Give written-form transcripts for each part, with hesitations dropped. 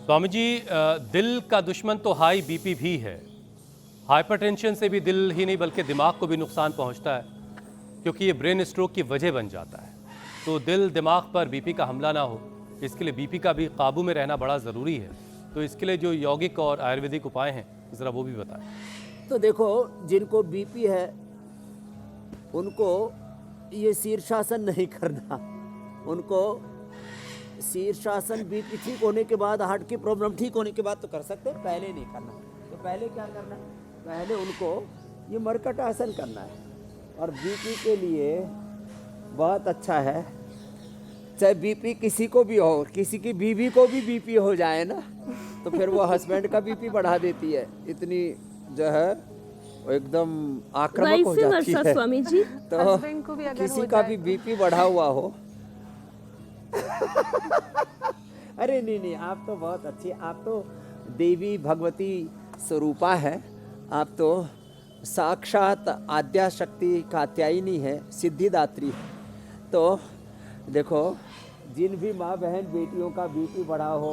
स्वामी जी, दिल का दुश्मन तो हाई बीपी भी है। हाइपरटेंशन से भी दिल ही नहीं बल्कि दिमाग को भी नुकसान पहुंचता है, क्योंकि ये ब्रेन स्ट्रोक की वजह बन जाता है। तो दिल दिमाग पर बीपी का हमला ना हो, इसके लिए बीपी का भी काबू में रहना बड़ा ज़रूरी है। तो इसके लिए जो यौगिक और आयुर्वेदिक उपाय हैं, ज़रा वो भी बताएं। तो देखो, जिनको बीपी है उनको ये शीर्षासन नहीं करना। उनको शीर्षासन बीपी ठीक होने के बाद, हार्ट की प्रॉब्लम ठीक होने के बाद तो कर सकते हैं, पहले नहीं करना। तो पहले क्या करना है? पहले उनको ये मरकट आसन करना है। और बीपी के लिए बहुत अच्छा है, चाहे बीपी किसी को भी हो, किसी की बीवी को भी बीपी हो जाए ना, तो फिर वो हस्बैंड का बीपी बढ़ा देती है। इतनी जो है वो एकदम आक्रामक हो जाती है। स्वामी जी, तो हस्बैंड को भी अगर किसी हो का जाए भी तो। बीपी बढ़ा हुआ हो अरे नहीं नहीं, आप तो बहुत अच्छी, आप तो देवी भगवती स्वरूपा है। आप तो साक्षात आद्या शक्ति कात्यायनी है, सिद्धिदात्री है। तो देखो, जिन भी माँ बहन बेटियों का बीपी बढ़ा हो,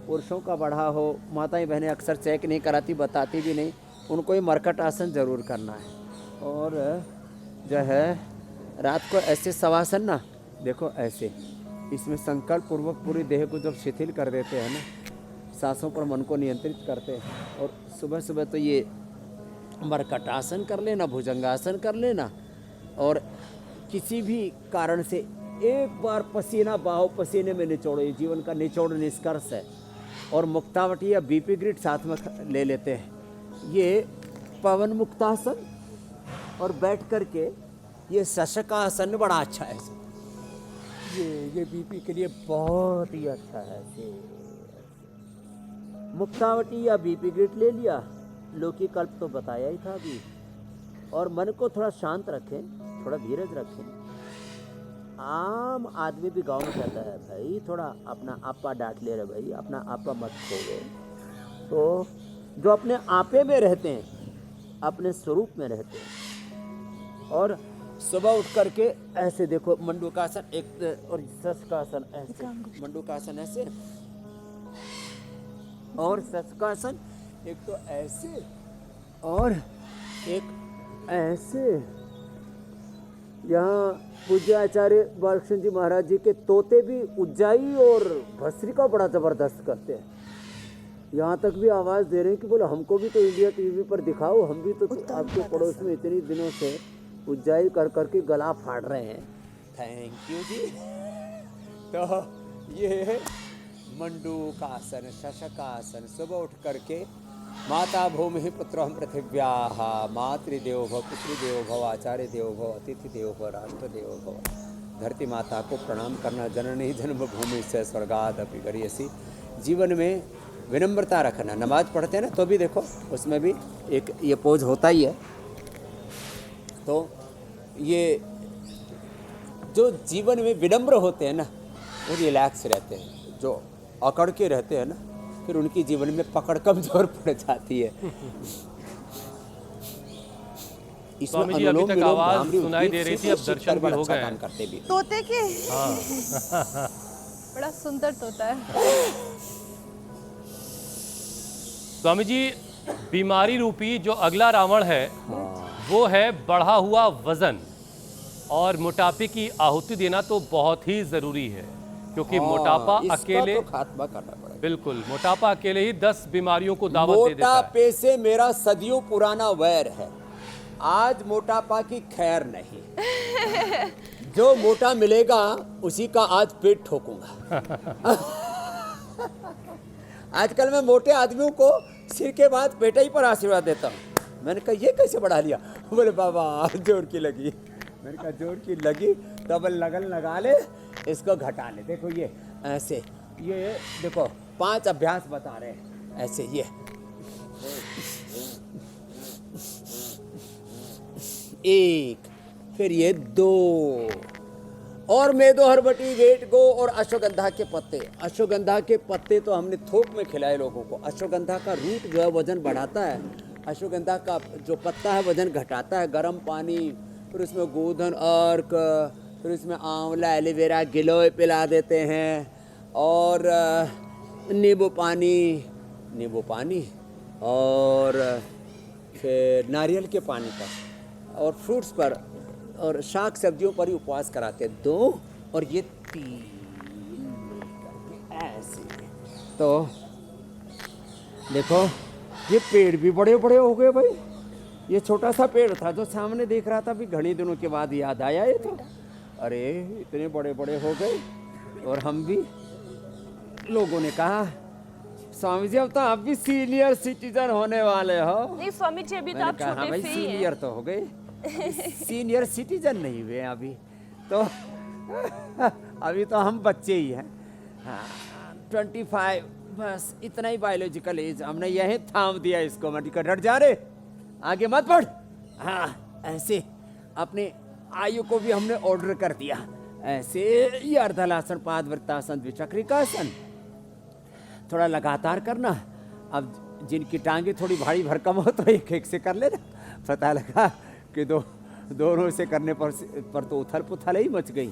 पुरुषों का बढ़ा हो, माताएं बहनें अक्सर चेक नहीं कराती, बताती भी नहीं, उनको ये मरकट आसन जरूर करना है। और जो है रात को ऐसे शवासन ना, देखो ऐसे, इसमें संकल्प पूर्वक पूरी देह को जब शिथिल कर देते हैं ना, सांसों पर मन को नियंत्रित करते हैं। और सुबह सुबह तो ये मरकट आसन कर लेना, भुजंगासन कर लेना। और किसी भी कारण से एक बार पसीना बहाओ, पसीने में निचोड़ो, ये जीवन का निचोड़ निष्कर्ष है। और मुक्तावटी या बीपी ग्रिड साथ में ले लेते हैं। ये पवन मुक्तासन, और बैठ करके ये शशकासन बड़ा अच्छा है। ये बीपी के लिए बहुत ही अच्छा है। मुक्तावटी या बीपी ग्रिड ले लिया, लौकी कल्प तो बताया ही था अभी। और मन को थोड़ा शांत रखें, थोड़ा धीरज रखें। आम आदमी भी गांव में कहता है, भाई थोड़ा अपना आपा डांट ले रहे भाई, अपना आपा मत खोवे। तो जो अपने आपे में रहते हैं, अपने स्वरूप में रहते हैं, और सुबह उठ करके ऐसे देखो, मंडूकासन एक, और शशकासन ऐसे, मंडूकासन ऐसे, और शशकासन एक तो ऐसे, और एक ऐसे। यहाँ पूज्य आचार्य बालकृष्ण जी महाराज जी के तोते भी उज्जाई और भस्त्रिका बड़ा जबरदस्त करते हैं। यहाँ तक भी आवाज़ दे रहे हैं कि बोलो हमको भी तो इंडिया टीवी पर दिखाओ, हम भी तो आपके पड़ोस में इतनी दिनों से उज्जाई कर करके गला फाड़ रहे हैं। थैंक यू जी। तो ये मंडूकासन, शशकासन, सुबह उठ करके माता भूमि पुत्रहं पृथिव्याः, मातृदेवो भव, पितृदेवो भव, आचार्य देवो भव, अतिथि देवो भव, राष्ट्र देवो भव। धरती माता को प्रणाम करना, जननी जन्मभूमि से स्वर्गादपि गरीयसी। जीवन में विनम्रता रखना। नमाज पढ़ते हैं ना, तो भी देखो उसमें भी एक ये पोज होता ही है। तो ये जो जीवन में विनम्र होते हैं ना, वो रिलैक्स रहते हैं। जो अकड़ के रहते हैं ना, फिर उनकी जीवन में पकड़ कमजोर पड़ जाती है। स्वामी जी, अभी तक आवाज सुनाई दे रही थी, अब दर्शन भी हो गए हैं। करते भी तोते के बड़ा सुंदर तोता है। स्वामी जी, बीमारी रूपी जो अगला रावण है, वो है बढ़ा हुआ वजन। और मोटापे की आहुति देना तो बहुत ही जरूरी है, क्योंकि मोटापा अकेले तो खात्मा करना पड़ेगा। बिल्कुल, मोटापा अकेले ही 10 बीमारियों को दावत दे देता है। मोटापे से मेरा सदियों पुराना वैर है, आज मोटापा की खैर नहीं। जो मोटा मिलेगा उसी का आज पेट ठोकूंगा। आजकल मैं मोटे आदमियों को सिर के बाद पेट ही पर आशीर्वाद देता हूँ। मैंने कहा ये कैसे बढ़ा लिया? बोले बाबा जोर की लगी। मैंने कहा जोर की लगी तब लगन लगा ले, इसको घटा ले। देखो ये ऐसे, ये देखो 5 अभ्यास बता रहे हैं ऐसे। ये एक, फिर ये 2, और मेदो हरबटी, वेट गो, और अश्वगंधा के पत्ते। अश्वगंधा के पत्ते तो हमने थोक में खिलाए लोगों को। अश्वगंधा का रूट जो है वजन बढ़ाता है, अश्वगंधा का जो पत्ता है वजन घटाता है। गर्म पानी, फिर उसमें गोधन अर्क, फिर उसमें आंवला, एलोवेरा, गिलोय पिला देते हैं। और नींबू पानी और फिर नारियल के पानी पर और फ्रूट्स पर और शाक सब्जियों पर ही उपवास कराते हैं 2 और ये 3 करके ऐसे। तो देखो ये पेड़ भी बड़े बड़े हो गए भाई। ये छोटा सा पेड़ था जो सामने देख रहा था, अभी घड़ी दिनों के बाद याद आया ये तो। अरे इतने बड़े बड़े हो गए। और हम भी, लोगों ने कहा स्वामी जी अब तो आप भी सीनियर सिटीजन होने वाले हो। नहीं स्वामी जी अभी तो मैंने आप कहा हाँ छोटे भाई से ही हैं। सीनियर तो हो गए, सीनियर सिटीजन नहीं हुए अभी तो। अभी तो हम बच्चे ही हैं। हाँ 25 बस इतना ही बायोलॉजिकल एज। हमने यही थाम दिया इसको। मैं टिकट हट जा रहे, आगे मत बढ़। हाँ ऐसे अपने आयु को भी हमने ऑर्डर कर दिया। ऐसे ये अर्धलासन, पादवृत्तासन, द्विचक्रिकासन थोड़ा लगातार करना। अब जिनकी टांगे थोड़ी भारी भरकम हो तो एक एक से कर लेना। पता लगा कि दोनों से करने पर तो उथल पुथल ही मच गई।